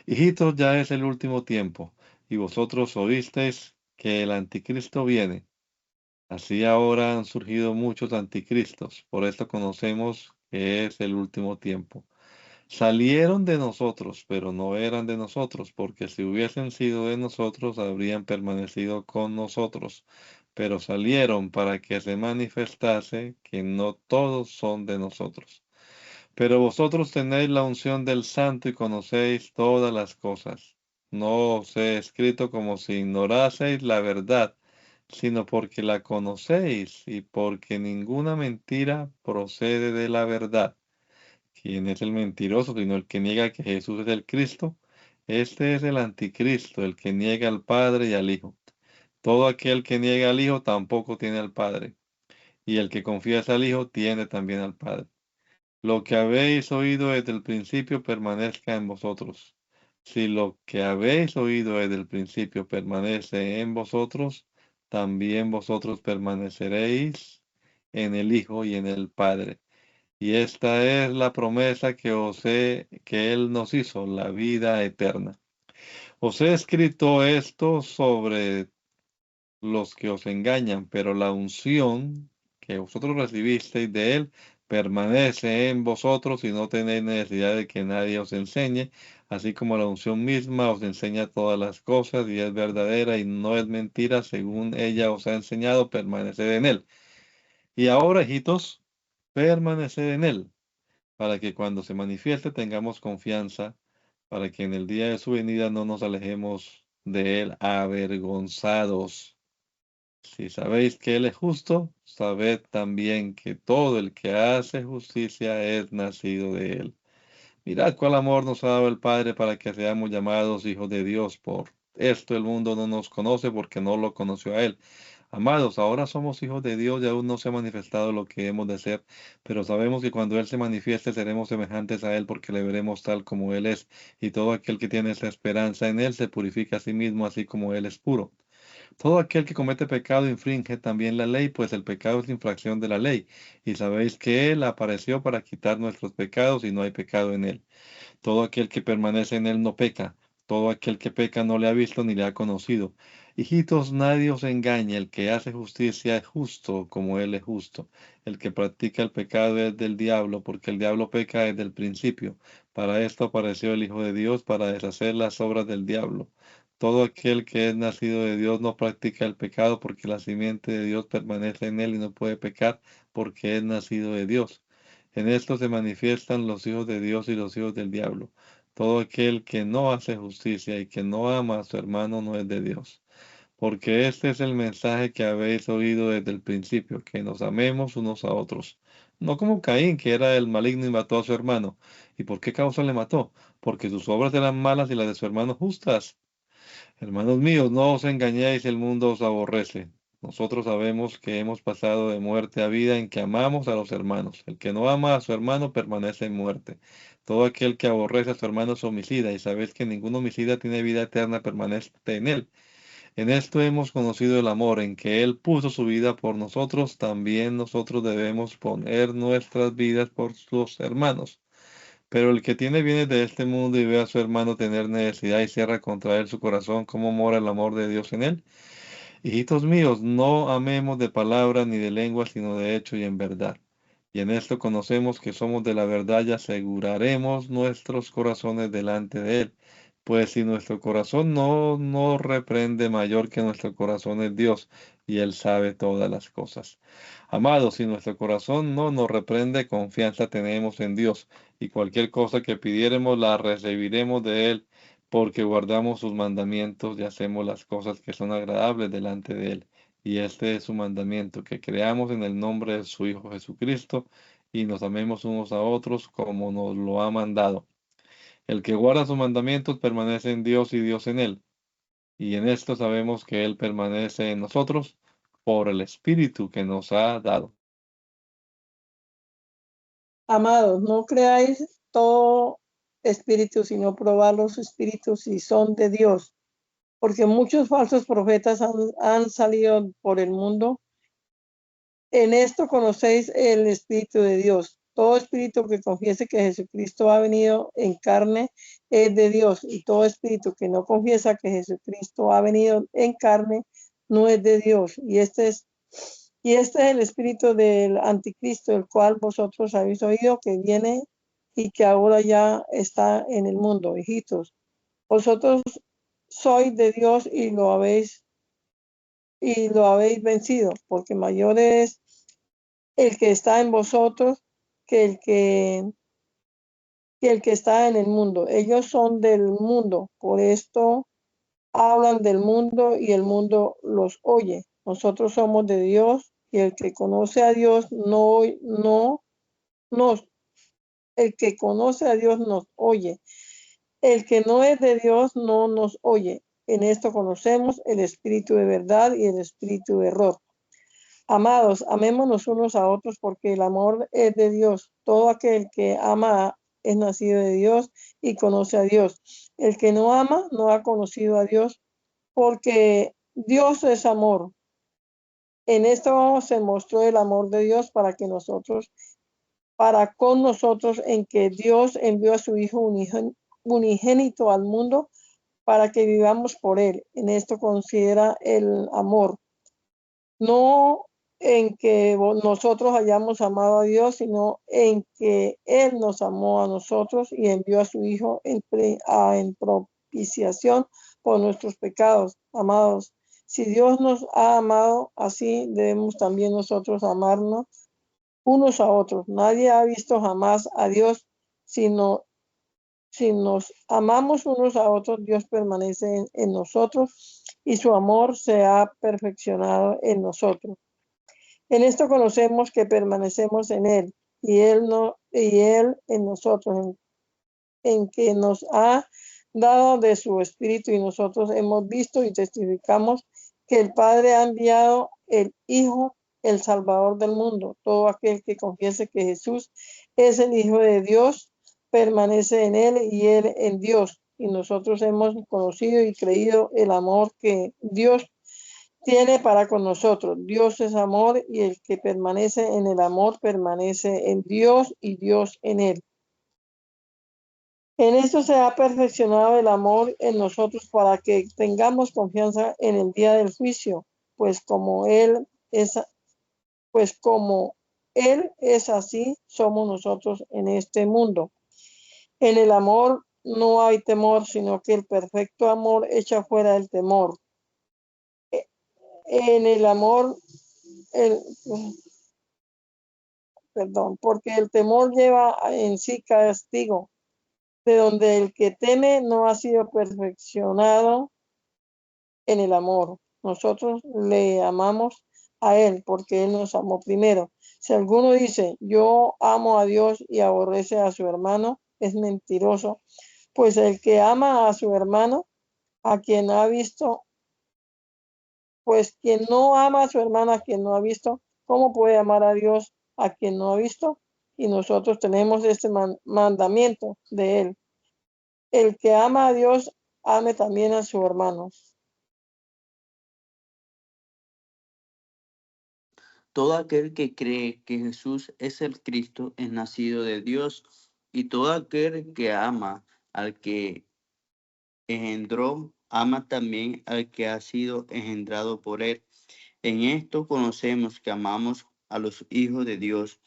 Hijitos, ya es el último tiempo, y vosotros oísteis que el anticristo viene. Así ahora han surgido muchos anticristos, por esto conocemos que es el último tiempo. Salieron de nosotros, pero no eran de nosotros, porque si hubiesen sido de nosotros, habrían permanecido con nosotros. Pero salieron para que se manifestase que no todos son de nosotros. Pero vosotros tenéis la unción del Santo y conocéis todas las cosas. No os he escrito como si ignoraseis la verdad, sino porque la conocéis y porque ninguna mentira procede de la verdad. ¿Quién es el mentiroso, sino el que niega que Jesús es el Cristo? Este es el anticristo, el que niega al Padre y al Hijo. Todo aquel que niega al Hijo tampoco tiene al Padre, y el que confiesa al Hijo tiene también al Padre. Lo que habéis oído desde el principio permanezca en vosotros. Si lo que habéis oído desde el principio permanece en vosotros, también vosotros permaneceréis en el Hijo y en el Padre. Y esta es la promesa que Él nos hizo, la vida eterna. Os he escrito esto sobre los que os engañan, pero la unción que vosotros recibisteis de Él permanece en vosotros y no tenéis necesidad de que nadie os enseñe, así como la unción misma os enseña todas las cosas y es verdadera y no es mentira, según ella os ha enseñado, permaneced en Él. Y ahora, hijitos, permaneced en Él, para que cuando se manifieste tengamos confianza, para que en el día de su venida no nos alejemos de Él avergonzados. Si sabéis que Él es justo, sabed también que todo el que hace justicia es nacido de Él. Mirad cuál amor nos ha dado el Padre para que seamos llamados hijos de Dios. Por esto el mundo no nos conoce porque no lo conoció a Él. Amados, ahora somos hijos de Dios y aún no se ha manifestado lo que hemos de ser, pero sabemos que cuando Él se manifieste seremos semejantes a Él porque le veremos tal como Él es, y todo aquel que tiene esa esperanza en Él se purifica a sí mismo así como Él es puro. Todo aquel que comete pecado infringe también la ley, pues el pecado es la infracción de la ley. Y sabéis que Él apareció para quitar nuestros pecados y no hay pecado en Él. Todo aquel que permanece en Él no peca. Todo aquel que peca no le ha visto ni le ha conocido. Hijitos, nadie os engañe. El que hace justicia es justo como Él es justo. El que practica el pecado es del diablo, porque el diablo peca desde el principio. Para esto apareció el Hijo de Dios, para deshacer las obras del diablo. Todo aquel que es nacido de Dios no practica el pecado, porque la simiente de Dios permanece en él y no puede pecar, porque es nacido de Dios. En esto se manifiestan los hijos de Dios y los hijos del diablo. Todo aquel que no hace justicia y que no ama a su hermano no es de Dios. Porque este es el mensaje que habéis oído desde el principio, que nos amemos unos a otros. No como Caín, que era el maligno y mató a su hermano. ¿Y por qué causa le mató? Porque sus obras eran malas y las de su hermano justas. Hermanos míos, no os engañéis, el mundo os aborrece. Nosotros sabemos que hemos pasado de muerte a vida en que amamos a los hermanos. El que no ama a su hermano permanece en muerte. Todo aquel que aborrece a su hermano es homicida, y sabéis que ningún homicida tiene vida eterna, permanece en él. En esto hemos conocido el amor, en que Él puso su vida por nosotros, también nosotros debemos poner nuestras vidas por sus hermanos. Pero el que tiene bienes de este mundo y ve a su hermano tener necesidad y cierra contra él su corazón, ¿cómo mora el amor de Dios en él? Hijitos míos, no amemos de palabra ni de lengua, sino de hecho y en verdad. Y en esto conocemos que somos de la verdad y aseguraremos nuestros corazones delante de Él. Pues si nuestro corazón no nos reprende, mayor que nuestro corazón es Dios, y Él sabe todas las cosas. Amados, si nuestro corazón no nos reprende, confianza tenemos en Dios, y cualquier cosa que pidiéremos la recibiremos de Él, porque guardamos sus mandamientos y hacemos las cosas que son agradables delante de Él. Y este es su mandamiento, que creamos en el nombre de su Hijo Jesucristo y nos amemos unos a otros como nos lo ha mandado. El que guarda sus mandamientos permanece en Dios y Dios en él. y en esto sabemos que Él permanece en nosotros por el Espíritu que nos ha dado. Amados, no creáis todo espíritu, sino probad los espíritus si son de Dios, porque muchos falsos profetas han salido por el mundo. En esto conocéis el Espíritu de Dios. Todo espíritu que confiese que Jesucristo ha venido en carne es de Dios, y todo espíritu que no confiesa que Jesucristo ha venido en carne no es de Dios. Y este es el espíritu del anticristo, el cual vosotros habéis oído que viene y que ahora ya está en el mundo. Hijitos, vosotros sois de Dios y lo habéis vencido, porque mayor es el que está en vosotros que el que está en el mundo. Ellos son del mundo, por esto hablan del mundo y el mundo los oye. Nosotros somos de Dios, y el que conoce a Dios el que conoce a Dios nos oye. El que no es de Dios no nos oye. En esto conocemos el espíritu de verdad y el espíritu de error. Amados, amémonos unos a otros, porque el amor es de Dios. Todo aquel que ama es nacido de Dios y conoce a Dios. El que no ama no ha conocido a Dios, porque Dios es amor. En esto se mostró el amor de Dios para con nosotros, en que Dios envió a su Hijo unigénito al mundo para que vivamos por él. En esto considera el amor, no en que nosotros hayamos amado a Dios, sino en que Él nos amó a nosotros y envió a su Hijo en propiciación por nuestros pecados. Amados, si Dios nos ha amado así, debemos también nosotros amarnos unos a otros. Nadie ha visto jamás a Dios, sino si nos amamos unos a otros, Dios permanece en nosotros y su amor se ha perfeccionado en nosotros. En esto conocemos que permanecemos en Él y Él en nosotros, en que nos ha dado de su Espíritu, y nosotros hemos visto y testificamos que el Padre ha enviado el Hijo, el Salvador del mundo. Todo aquel que confiese que Jesús es el Hijo de Dios permanece en Él y Él en Dios. Y nosotros hemos conocido y creído el amor que Dios tiene para con nosotros. Dios es amor, y el que permanece en el amor permanece en Dios y Dios en él. En esto se ha perfeccionado el amor en nosotros, para que tengamos confianza en el día del juicio, pues como Él es así, somos nosotros en este mundo. En el amor no hay temor, sino que el perfecto amor echa fuera el temor. En el amor, porque el temor lleva en sí castigo, de donde el que teme no ha sido perfeccionado en el amor. Nosotros le amamos a Él porque Él nos amó primero. Si alguno dice, yo amo a Dios, y aborrece a su hermano, es mentiroso, pues el que ama a su hermano, a quien ha visto, pues quien no ama a su hermano, a quien no ha visto, ¿cómo puede amar a Dios a quien no ha visto? Y nosotros tenemos este mandamiento de Él: el que ama a Dios, ame también a su hermano. Todo aquel que cree que Jesús es el Cristo es nacido de Dios, y todo aquel que ama al que engendró, ama también al que ha sido engendrado por él. En esto conocemos que amamos a los hijos de Dios,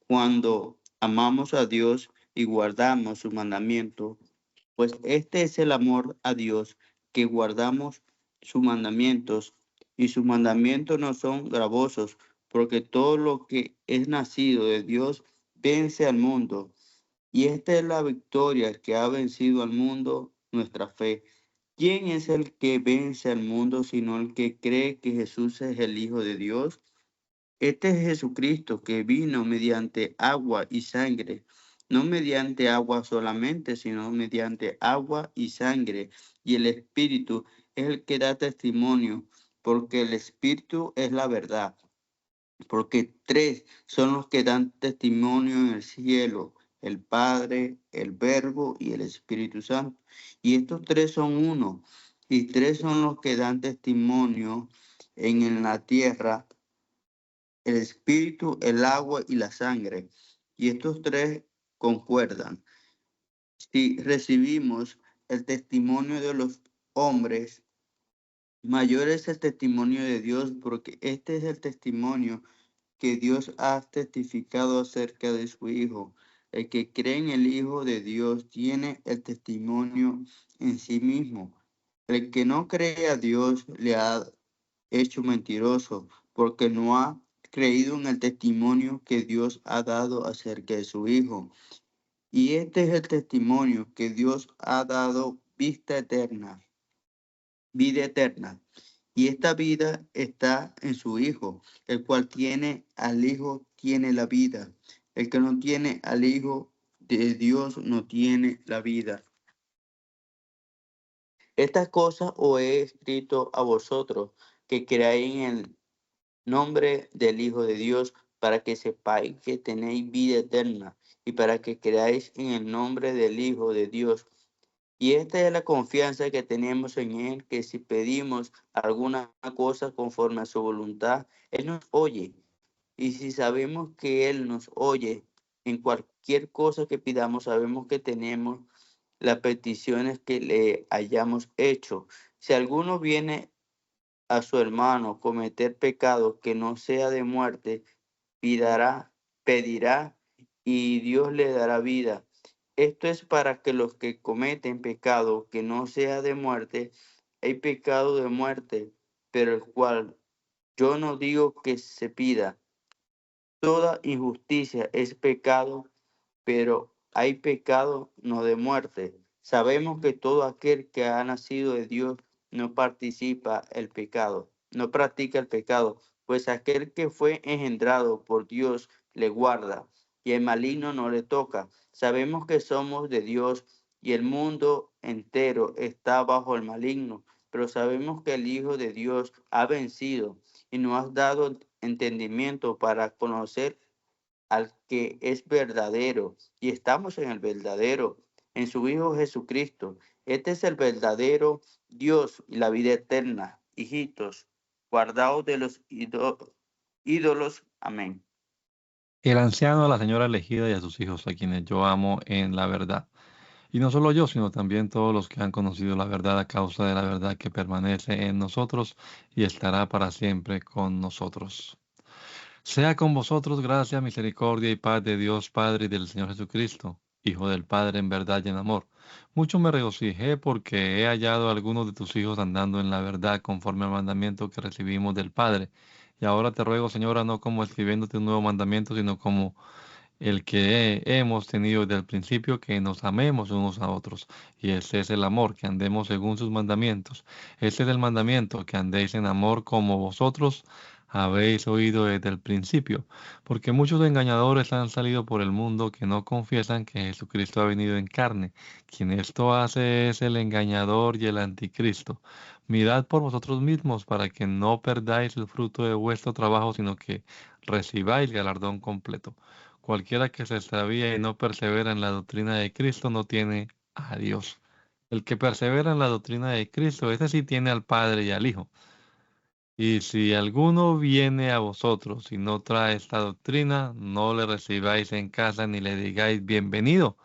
cuando amamos a Dios y guardamos su mandamiento. Pues este es el amor a Dios, que guardamos sus mandamientos, y sus mandamientos no son gravosos, porque todo lo que es nacido de Dios vence al mundo. Y esta es la victoria que ha vencido al mundo, nuestra fe. ¿Quién es el que vence al mundo sino el que cree que Jesús es el Hijo de Dios? Este es Jesucristo, que vino mediante agua y sangre, no mediante agua solamente, sino mediante agua y sangre y el Espíritu, es el que da testimonio, porque el Espíritu es la verdad. Porque tres son los que dan testimonio en el cielo: el Padre, el Verbo y el Espíritu Santo. Y estos tres son uno. Y tres son los que dan testimonio en la tierra: el Espíritu, el agua y la sangre. Y estos tres concuerdan. Si recibimos el testimonio de los hombres, mayor es el testimonio de Dios, porque este es el testimonio que Dios ha testificado acerca de su Hijo. El que cree en el Hijo de Dios tiene el testimonio en sí mismo. El que no cree a Dios le ha hecho mentiroso, porque no ha creído en el testimonio que Dios ha dado acerca de su Hijo. Y este es el testimonio, que Dios ha dado vida eterna. Y esta vida está en su Hijo. El cual tiene al Hijo tiene la vida. El que no tiene al Hijo de Dios no tiene la vida. Estas cosas os he escrito a vosotros, que creáis en el nombre del Hijo de Dios, para que sepáis que tenéis vida eterna, y para que creáis en el nombre del Hijo de Dios. Y esta es la confianza que tenemos en Él, que si pedimos alguna cosa conforme a su voluntad, Él nos oye. Y si sabemos que Él nos oye en cualquier cosa que pidamos, sabemos que tenemos las peticiones que le hayamos hecho. Si alguno viene a su hermano cometer pecado que no sea de muerte, pedirá y Dios le dará vida. Esto es para que los que cometen pecado que no sea de muerte, hay pecado de muerte, pero el cual yo no digo que se pida. Toda injusticia es pecado, pero hay pecado no de muerte. Sabemos que todo aquel que ha nacido de Dios no no practica el pecado, pues aquel que fue engendrado por Dios le guarda, y el maligno no le toca. Sabemos que somos de Dios, y el mundo entero está bajo el maligno, pero sabemos que el Hijo de Dios ha vencido y nos ha dado entendimiento para conocer al que es verdadero, y estamos en el verdadero, en su Hijo Jesucristo. Este es el verdadero Dios y la vida eterna. Hijitos, guardaos de los ídolos. Amén. El anciano, a la señora elegida y a sus hijos, a quienes yo amo en la verdad. Y no solo yo, sino también todos los que han conocido la verdad a causa de la verdad que permanece en nosotros y estará para siempre con nosotros. Sea con vosotros gracia, misericordia y paz de Dios Padre y del Señor Jesucristo, Hijo del Padre en verdad y en amor. Mucho me regocijé porque he hallado a algunos de tus hijos andando en la verdad conforme al mandamiento que recibimos del Padre. Y ahora te ruego, Señora, no como escribiéndote un nuevo mandamiento, sino como el que hemos tenido desde el principio, que nos amemos unos a otros. Y ese es el amor, que andemos según sus mandamientos. Este es el mandamiento, que andéis en amor como vosotros habéis oído desde el principio. Porque muchos engañadores han salido por el mundo que no confiesan que Jesucristo ha venido en carne. Quien esto hace es el engañador y el anticristo. Mirad por vosotros mismos para que no perdáis el fruto de vuestro trabajo, sino que recibáis galardón completo. Cualquiera que se extravía y no persevera en la doctrina de Cristo no tiene a Dios. El que persevera en la doctrina de Cristo, ese sí tiene al Padre y al Hijo. Y si alguno viene a vosotros y no trae esta doctrina, no le recibáis en casa ni le digáis bienvenido,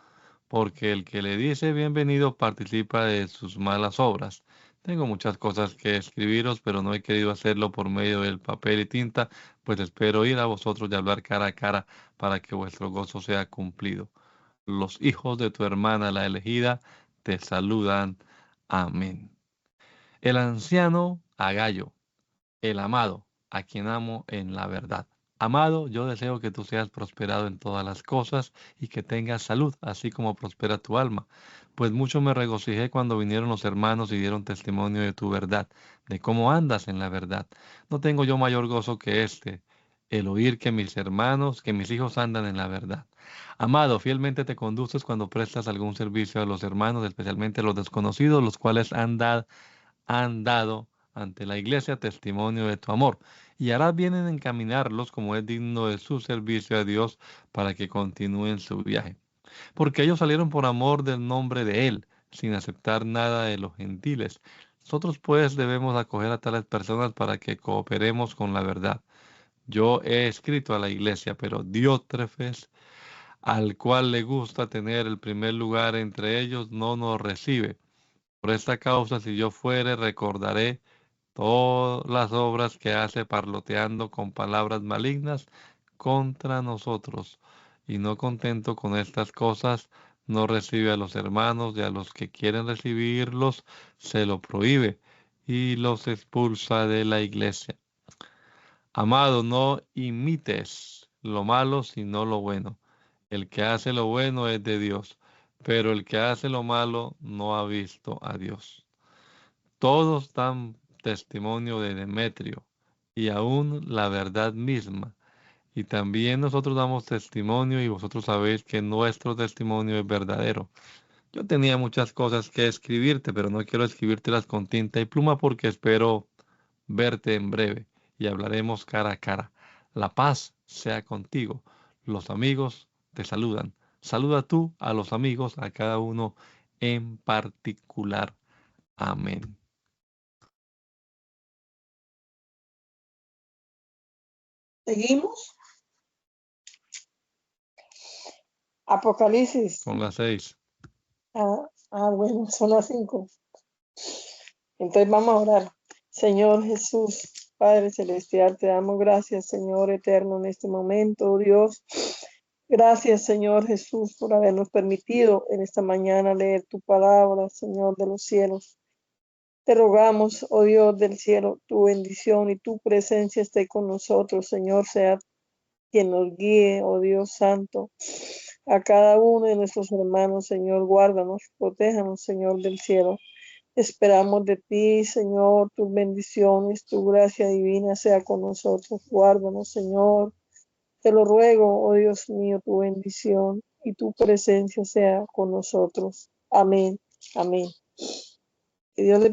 porque el que le dice bienvenido participa de sus malas obras. Tengo muchas cosas que escribiros, pero no he querido hacerlo por medio del papel y tinta, pues espero ir a vosotros y hablar cara a cara para que vuestro gozo sea cumplido. Los hijos de tu hermana la elegida te saludan. Amén. El anciano Agallo, el amado, a quien amo en la verdad. Amado, yo deseo que tú seas prosperado en todas las cosas y que tengas salud, así como prospera tu alma. Pues mucho me regocijé cuando vinieron los hermanos y dieron testimonio de tu verdad, de cómo andas en la verdad. No tengo yo mayor gozo que este, el oír que mis hermanos, que mis hijos andan en la verdad. Amado, fielmente te conduces cuando prestas algún servicio a los hermanos, especialmente a los desconocidos, los cuales han dado ante la iglesia testimonio de tu amor, y harás bien en encaminarlos como es digno de su servicio a Dios para que continúen su viaje. Porque ellos salieron por amor del nombre de Él, sin aceptar nada de los gentiles. Nosotros pues debemos acoger a tales personas para que cooperemos con la verdad. Yo he escrito a la iglesia, pero Diótrefes, al cual le gusta tener el primer lugar entre ellos, no nos recibe. Por esta causa, si yo fuere, recordaré todas las obras que hace parloteando con palabras malignas contra nosotros. Y no contento con estas cosas, no recibe a los hermanos y a los que quieren recibirlos, se lo prohíbe y los expulsa de la iglesia. Amado, no imites lo malo, sino lo bueno. El que hace lo bueno es de Dios, pero el que hace lo malo no ha visto a Dios. Todos dan testimonio de Demetrio y aún la verdad misma. Y también nosotros damos testimonio y vosotros sabéis que nuestro testimonio es verdadero. Yo tenía muchas cosas que escribirte, pero no quiero escribírtelas con tinta y pluma porque espero verte en breve y hablaremos cara a cara. La paz sea contigo. Los amigos te saludan. Saluda tú a los amigos, a cada uno en particular. Amén. Seguimos. Apocalipsis. Son las 6. Bueno, son las 5. Entonces vamos a orar. Señor Jesús, Padre Celestial, te damos gracias, Señor eterno, en este momento, oh Dios. Gracias, Señor Jesús, por habernos permitido en esta mañana leer tu palabra, Señor de los cielos. Te rogamos, oh Dios del cielo, tu bendición y tu presencia esté con nosotros, Señor, sea quien nos guíe, oh Dios santo, a cada uno de nuestros hermanos, Señor, guárdanos, protéjanos, Señor del cielo. Esperamos de ti, Señor, tus bendiciones, tu gracia divina sea con nosotros. Guárdanos, Señor. Te lo ruego, oh Dios mío, tu bendición y tu presencia sea con nosotros. Amén. Amén. Que Dios les